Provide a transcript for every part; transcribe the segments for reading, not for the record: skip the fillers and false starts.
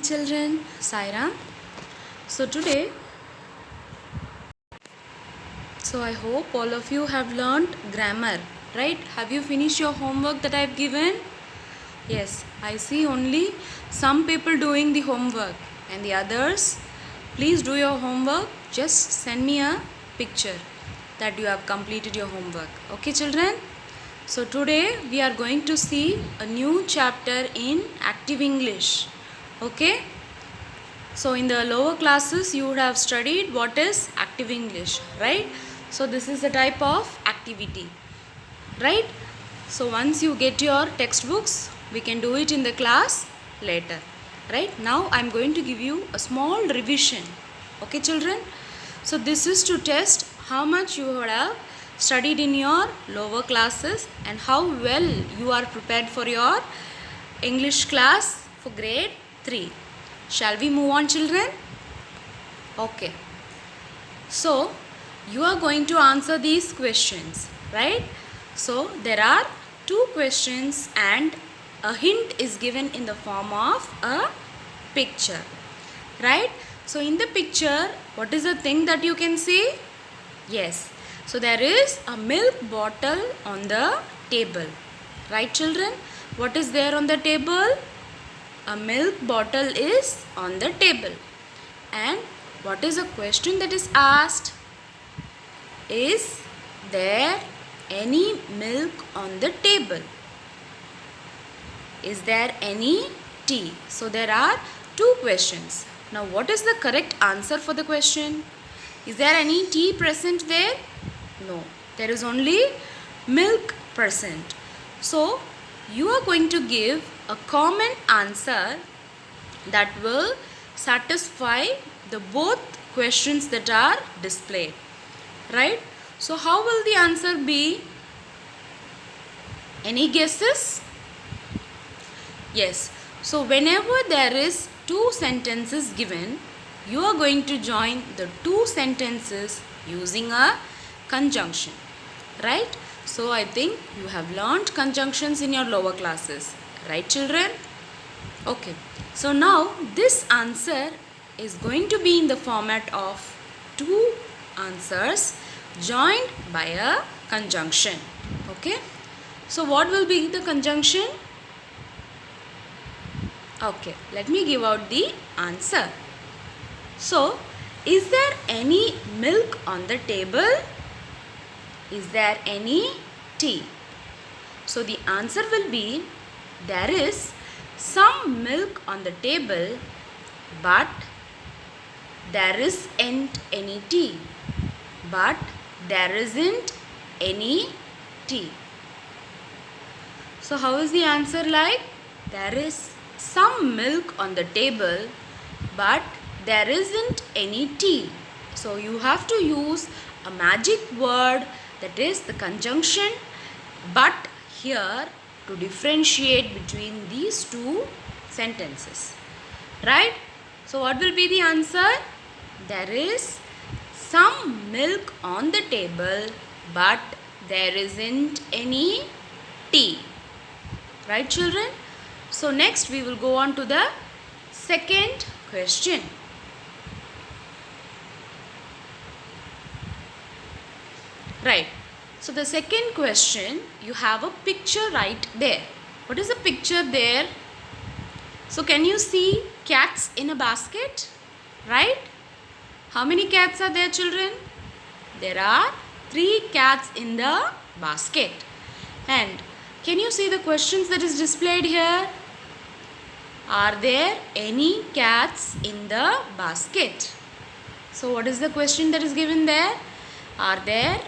children, Saira. So today, I hope all of you have learned grammar, right? Have you finished your homework that I have given? Yes, I see only some people doing the homework and the others, please do your homework. Just send me a picture that you have completed your homework. Okay children? So today we are going to see a new chapter in Active English. Okay? So in the lower classes you would have studied what is Active English, right? So this is the type of activity, right? So once you get your textbooks, we can do it in the class later, right? Now I am going to give you a small revision. Okay children? So this is to test how much you would have studied in your lower classes and how well you are prepared for your English class for grade 3. Shall we move on children? Okay. So you are going to answer these questions, right? So there are 2 questions and a hint is given in the form of a picture, right? So in the picture, what is the thing that you can see? Yes. So there is a milk bottle on the table, right children? What is there on the table? A milk bottle is on the table. And what is the question that is asked? Is there any milk on the table? Is there any tea? So there are 2 questions. Now what is the correct answer for the question? Is there any tea present there? No. There is only milk present. So you are going to give a common answer that will satisfy the both questions that are displayed, right? So how will the answer be? Any guesses? Yes. So whenever there is 2 sentences given, you are going to join the 2 sentences using a conjunction, right? So I think you have learned conjunctions in your lower classes, right children? Okay. So now this answer is going to be in the format of 2 answers joined by a conjunction. Okay. So what will be the conjunction? Okay. Let me give out the answer. So, is there any milk on the table? Is there any tea? So the answer will be, there is some milk on the table, but there isn't any tea. But there isn't any tea. So how is the answer like? There is some milk on the table, but there isn't any tea. So you have to use a magic word, that is the conjunction but here to differentiate between these 2 sentences, right? So what will be the answer? There is some milk on the table but there isn't any tea, right children? So next we will go on to the second question. Right. So the second question, you have a picture right there. What is the picture there? So can you see cats in a basket? Right? How many cats are there children? There are 3 cats in the basket. And can you see the questions that is displayed here? Are there any cats in the basket? So what is the question that is given there? Are there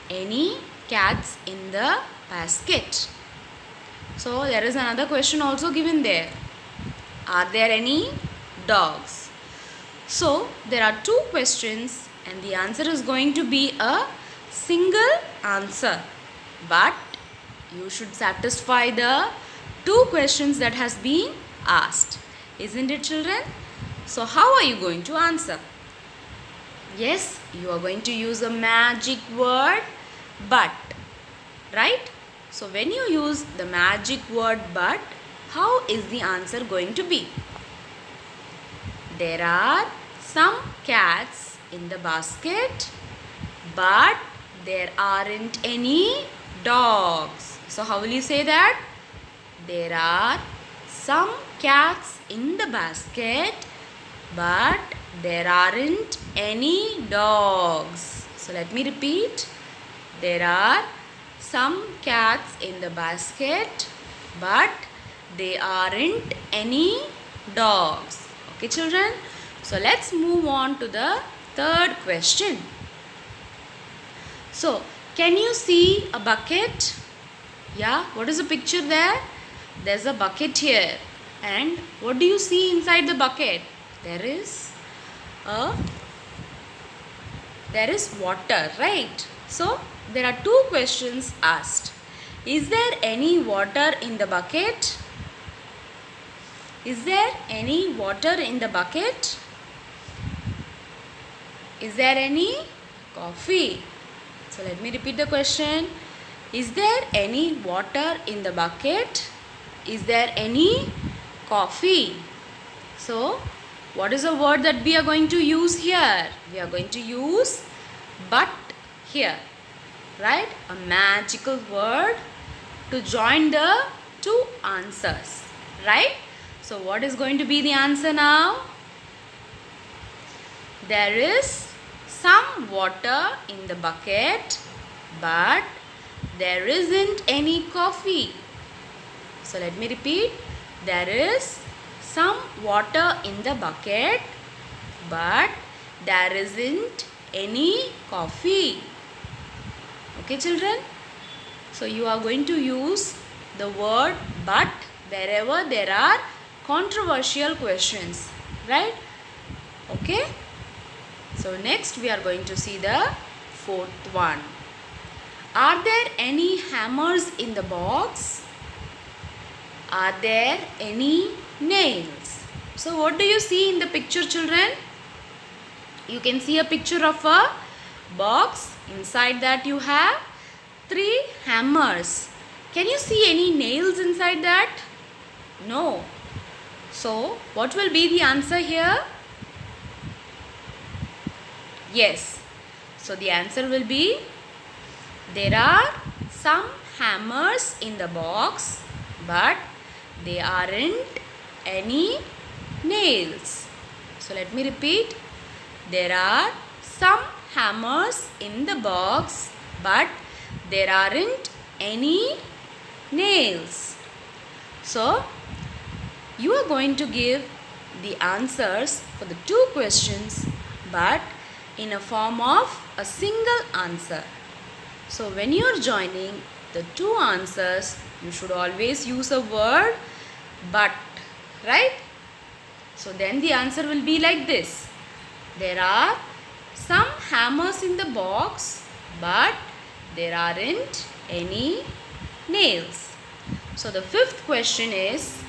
any cats in the basket? So there is another question also given there. Are there any dogs? So there are 2 questions and the answer is going to be a single answer. But you should satisfy the 2 questions that has been asked. Isn't it children? So how are you going to answer? Yes, you are going to use a magic word but, right? So when you use the magic word but, how is the answer going to be? there are some cats in the basket, but there aren't any dogs. So how will you say that? There are some cats in the basket, but there aren't any dogs. So let me repeat. There are some cats in the basket, but there aren't any dogs. Okay, children? So let's move on to the third question. So, can you see a bucket? Yeah, what is the picture there? There's a bucket here. And what do you see inside the bucket? There is water, right? So, there are two questions asked. Is there any water in the bucket? Is there any water in the bucket? Is there any coffee? So let me repeat the question. Is there any water in the bucket? Is there any coffee? So what is the word that we are going to use here? We are going to use but here, right? A magical word to join the two answers, right? So what is going to be the answer now? There is some water in the bucket, but there isn't any coffee. So let me repeat. There is some water in the bucket, but there isn't any coffee. Okay, children? So you are going to use the word but wherever there are controversial questions, right? Okay? So next we are going to see the fourth one. Are there any hammers in the box? Are there any nails? So what do you see in the picture, children? You can see a picture of a box. Inside that you have 3 hammers. Can you see any nails inside that? No. So what will be the answer here? Yes. So the answer will be there are some hammers in the box, but there aren't any nails. So let me repeat. There are some hammers in the box, but there aren't any nails. So you are going to give the answers for the 2 questions, but in a form of a single answer. So when you are joining the 2 answers, you should always use a word but, right? So then the answer will be like this. There are some hammers in the box, but there aren't any nails. So the 5th question is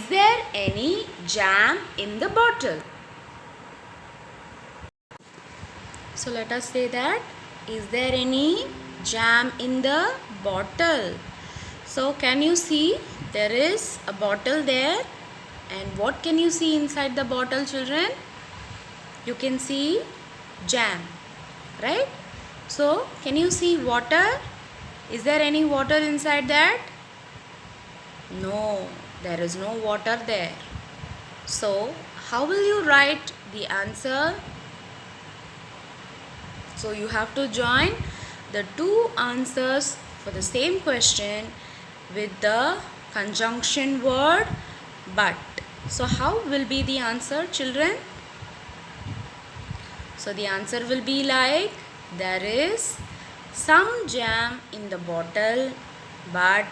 there any jam in the bottle? So let us say that. Is there any jam in the bottle? So can you see there is a bottle there, and what can you see inside the bottle, children? You can see jam, right? So can you see water? Is there any water inside that? No, there is no water there. So how will you write the answer? So you have to join the 2 answers for the same question with the conjunction word but. So how will be the answer, children? So the answer will be like, there is some jam in the bottle, but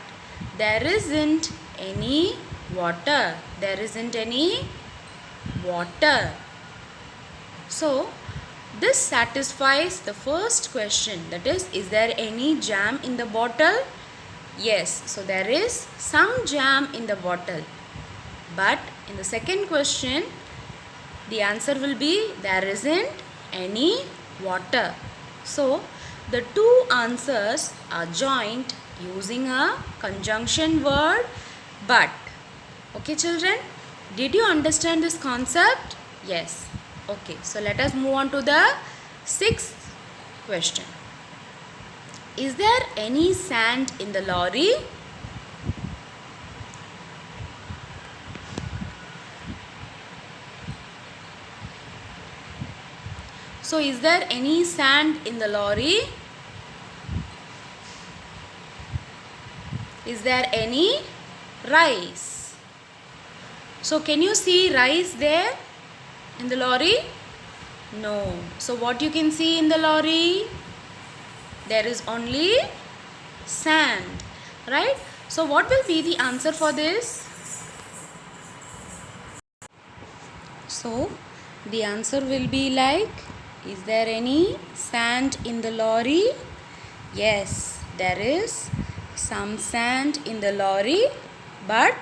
there isn't any water. There isn't any water. So this satisfies the first question, that is there any jam in the bottle? Yes, so there is some jam in the bottle. But in the second question, the answer will be there isn't any water. So the 2 answers are joined using a conjunction word but. Okay, children, did you understand this concept? Yes. Okay. So let us move on to the sixth question. Is there any sand in the lorry? So is there any sand in the lorry? Is there any rice? So can you see rice there in the lorry? No. So what you can see in the lorry? There is only sand, right? So what will be the answer for this? So the answer will be like, is there any sand in the lorry? Yes, there is some sand in the lorry, but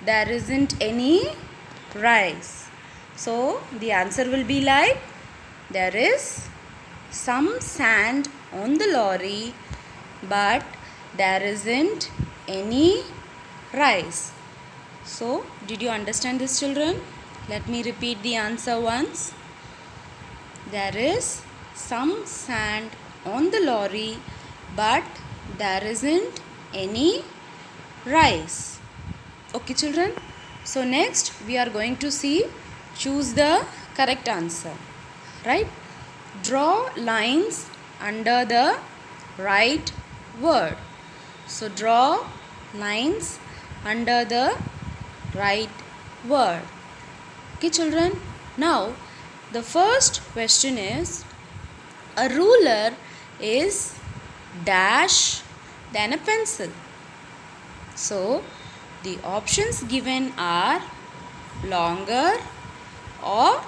there isn't any rice. So the answer will be like, there is some sand on the lorry, but there isn't any rice. So did you understand this, children? Let me repeat the answer once. There is some sand on the lorry, but there isn't any rice. Okay, children. So next we are going to see, choose the correct answer. Right? Draw lines under the right word. So draw lines under the right word. Okay, children. Now the first question is, a ruler is dash than a pencil. So the options given are longer or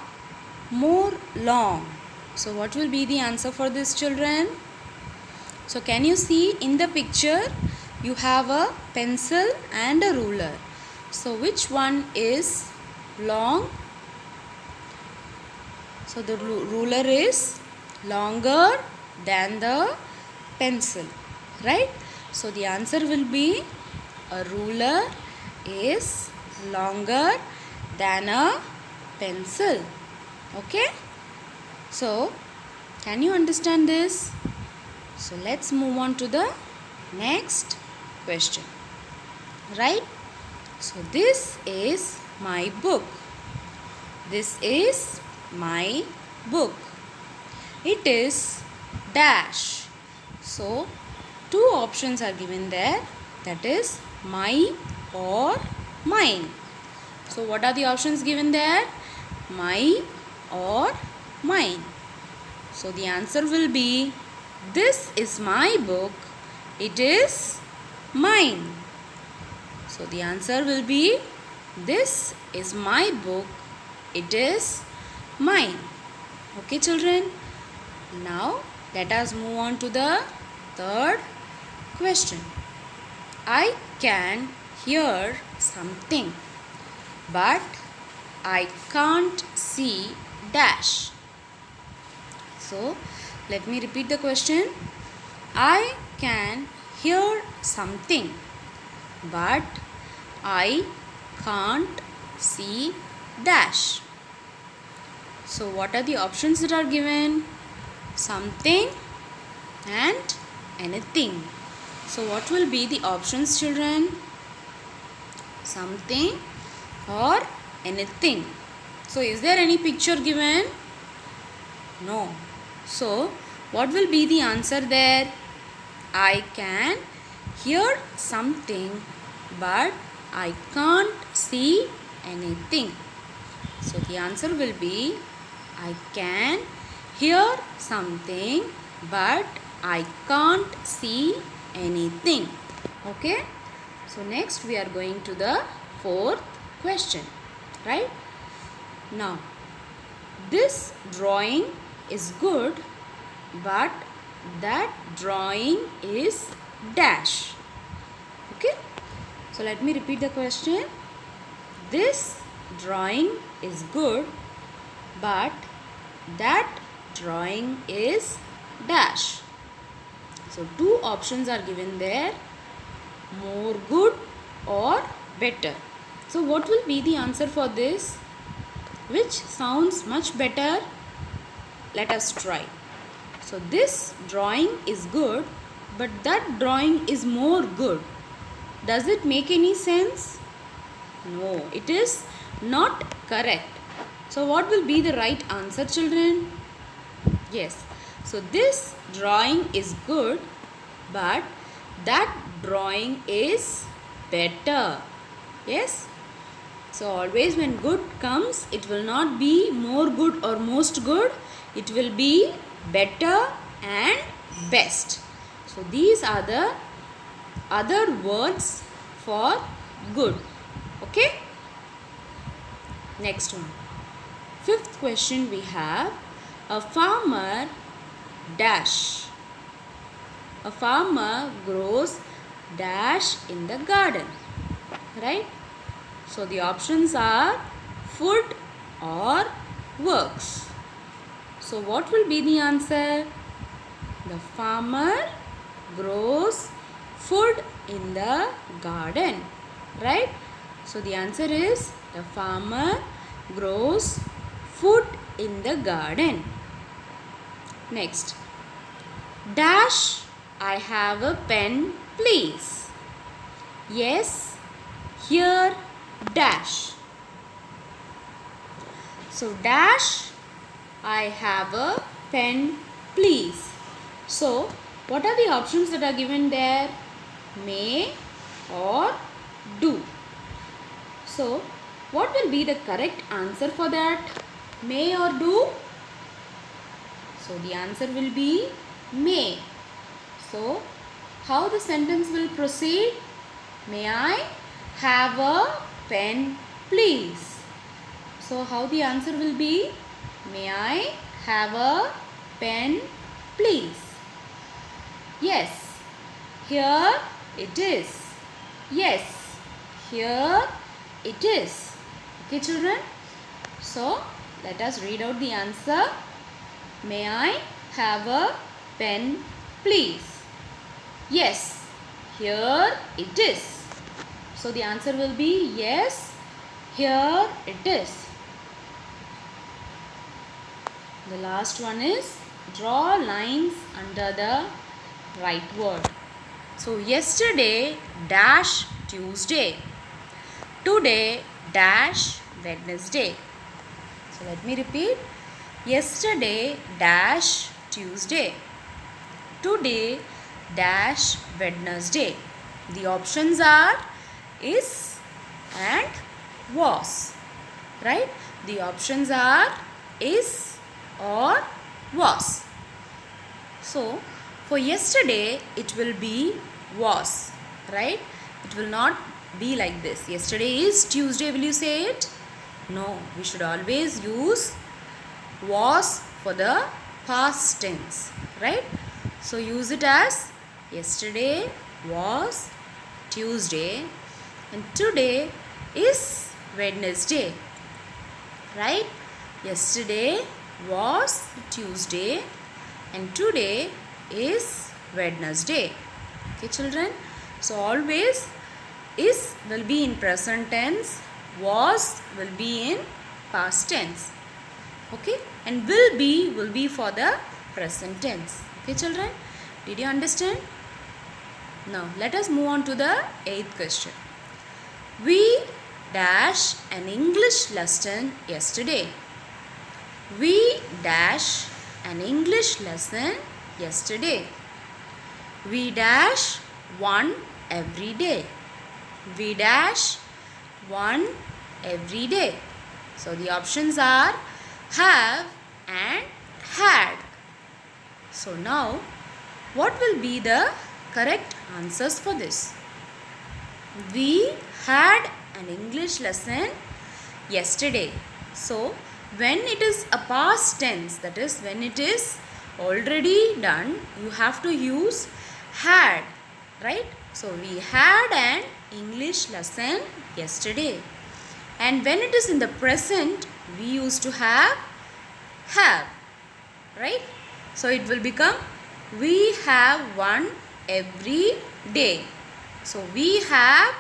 more long. So what will be the answer for this, children? So can you see in the picture, you have a pencil and a ruler. So which one is long? So the ruler is longer than the pencil, right? So the answer will be, a ruler is longer than a pencil. Okay? So can you understand this? So let's move on to the next question. Right? So this is my book. This is my book. It is dash. So two options are given there, that is my or mine. So what are the options given there? My or mine. So the answer will be, this is my book. It is mine. So the answer will be, this is my book. It is mine. Okay, children. Now let us move on to the third question. I can hear something, but I can't see dash. So let me repeat the question. I can hear something, but I can't see dash. So what are the options that are given? Something and anything. So what will be the options, children? Something or anything. So is there any picture given? No. So what will be the answer there? I can hear something, but I can't see anything. So the answer will be, I can hear something, but I can't see anything. Okay? So next we are going to the fourth question. Right? Now, this drawing is good, but that drawing is dash. Okay? So let me repeat the question. This drawing is good, but that drawing is dash. So two options are given there, more good or better. So what will be the answer for this? which sounds much better. Let us try. So this drawing is good, but that drawing is more good. Does it make any sense? No, it is not correct. So what will be the right answer, children? Yes. So this drawing is good, but that drawing is better. Yes. So always when good comes, it will not be more good or most good. It will be better and best. So these are the other words for good. Okay. Next one. Fifth question we have. A farmer dash. A farmer grows dash in the garden. Right? So the options are food or works. So what will be the answer? The farmer grows food in the garden. Right? So the answer is the farmer grows food in the garden. Next. Dash, I have a pen, please. Yes, here, dash. So dash, I have a pen, please. So what are the options that are given there? May or do. So what will be the correct answer for that? May or do? So the answer will be may. So how the sentence will proceed? May I have a pen, please? So how the answer will be? May I have a pen, please? Yes, here it is. Yes, here it is. Okay, children? So let us read out the answer. May I have a pen, please? Yes, here it is. So the answer will be yes, here it is. The last one is draw lines under the right word. So yesterday dash Tuesday. Today dash Wednesday. So let me repeat. Yesterday dash Tuesday. Today dash Wednesday. The options are is and was. Right? The options are is or was. So for yesterday it will be was. Right? It will not be like this. Yesterday is Tuesday. Will you say it? No. We should always use was for the past tense, right? So use it as yesterday was Tuesday and today is Wednesday, right? Yesterday was Tuesday and today is Wednesday. Okay, children? So always is will be in present tense, was will be in past tense. Okay, and will be for the present tense. Okay, children, did you understand? Now let us move on to the 8th question. We dash an English lesson yesterday. We dash an English lesson yesterday. We dash one every day. We dash one every day. So the options are have and had. So now what will be the correct answers for this? We had an English lesson yesterday. So when it is a past tense, that is when it is already done, you have to use had, right? So we had an English lesson yesterday. And when it is in the present, we used to have, right? So it will become we have one every day. So we have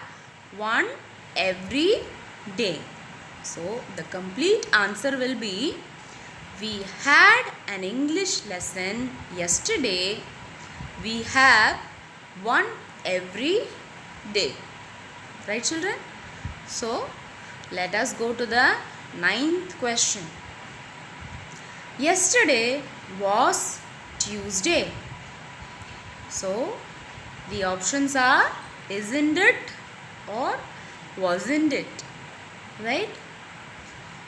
one every day. So the complete answer will be, we had an English lesson yesterday. We have one every day. Right, children? So let us go to the 9th question. Yesterday was Tuesday. So the options are, isn't it or wasn't it? Right?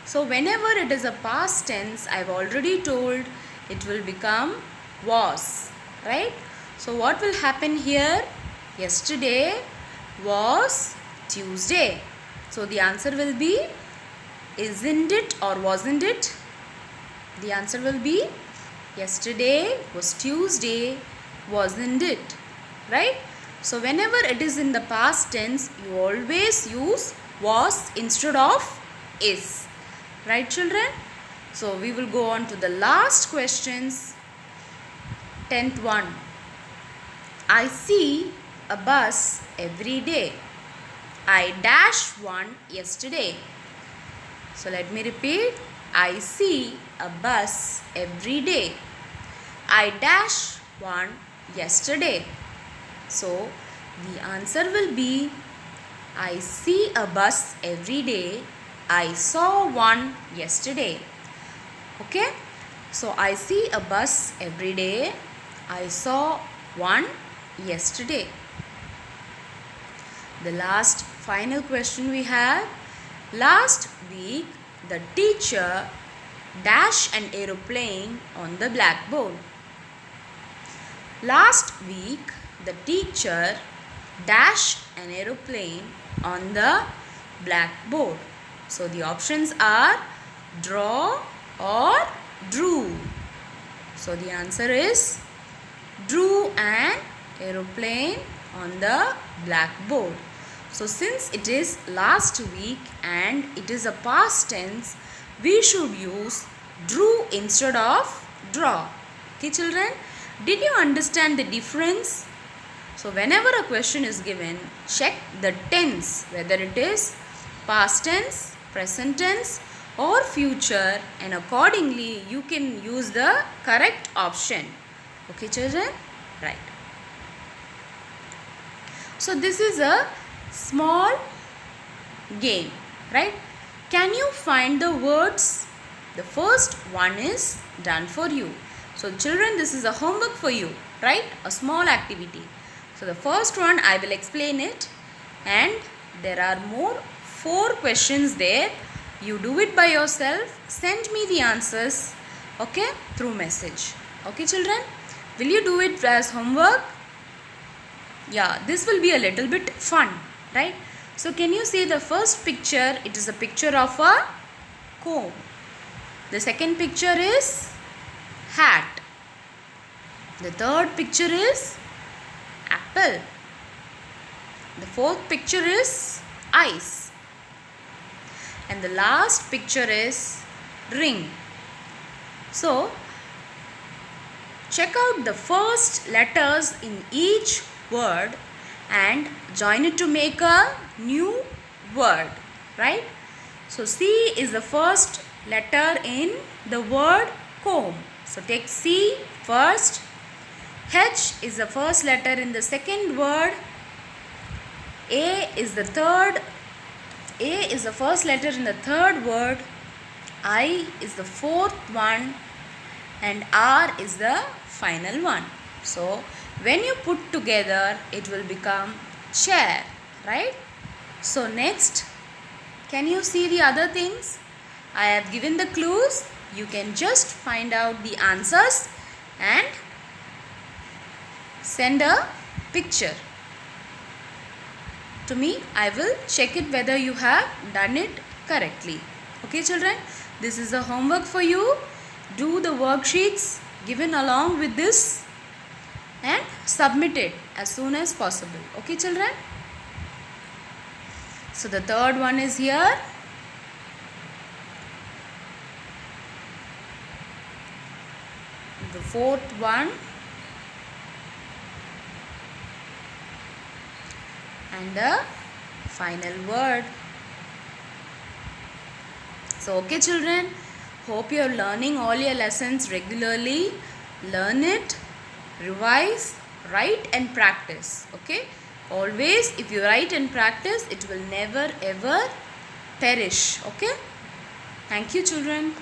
So whenever it is a past tense, I've already told, it will become was. Right? So what will happen here? Yesterday was Tuesday. So the answer will be, isn't it or wasn't it? The answer will be, yesterday was Tuesday, wasn't it? Right? So whenever it is in the past tense, you always use was instead of is. Right, children? So we will go on to the last questions. 10th one. I see a bus every day. I dashed one yesterday. So let me repeat. I see a bus every day. I dashed one yesterday. So the answer will be, I see a bus every day. I saw one yesterday. Okay? So I see a bus every day. I saw one yesterday. The last final question we have. Last week the teacher dashed an aeroplane on the blackboard. Last week the teacher dashed an aeroplane on the blackboard. So the options are draw or drew. So the answer is drew an aeroplane on the blackboard. So since it is last week and it is a past tense, we should use drew instead of draw. Okay, children? Did you understand the difference? So whenever a question is given, check the tense, whether it is past tense, present tense or future, and accordingly you can use the correct option. Okay, children? Right. So this is a small game, right? Can you find the words? The first one is done for you. So children, this is a homework for you, right? A small activity. So the first one I will explain it, and there are more 4 questions there. You do it by yourself. Send me the answers, okay, through message. Okay, children? Will you do it as homework? Yeah, this will be a little bit fun, right? So can you see the first picture? It is a picture of a comb. The second picture is hat. The third picture is apple. The fourth picture is ice. And the last picture is ring. So check out the first letters in each word and join it to make a new word, right? So C is the first letter in the word comb. So take C first. H is the first letter in the second word. A is the first letter in the third word. I is the fourth one, and R is the final one. So when you put together, it will become chair, right? So next, can you see the other things? I have given the clues. You can just find out the answers and send a picture to me. I will check it whether you have done it correctly. Okay, children? This is the homework for you. Do the worksheets given along with this and submit it as soon as possible. Okay, children? So the third one is here. The fourth one. And the final word. So okay children, hope you are learning all your lessons regularly. Learn it, revise, write and practice. Okay, always if you write and practice, it will never ever perish. Okay, thank you children.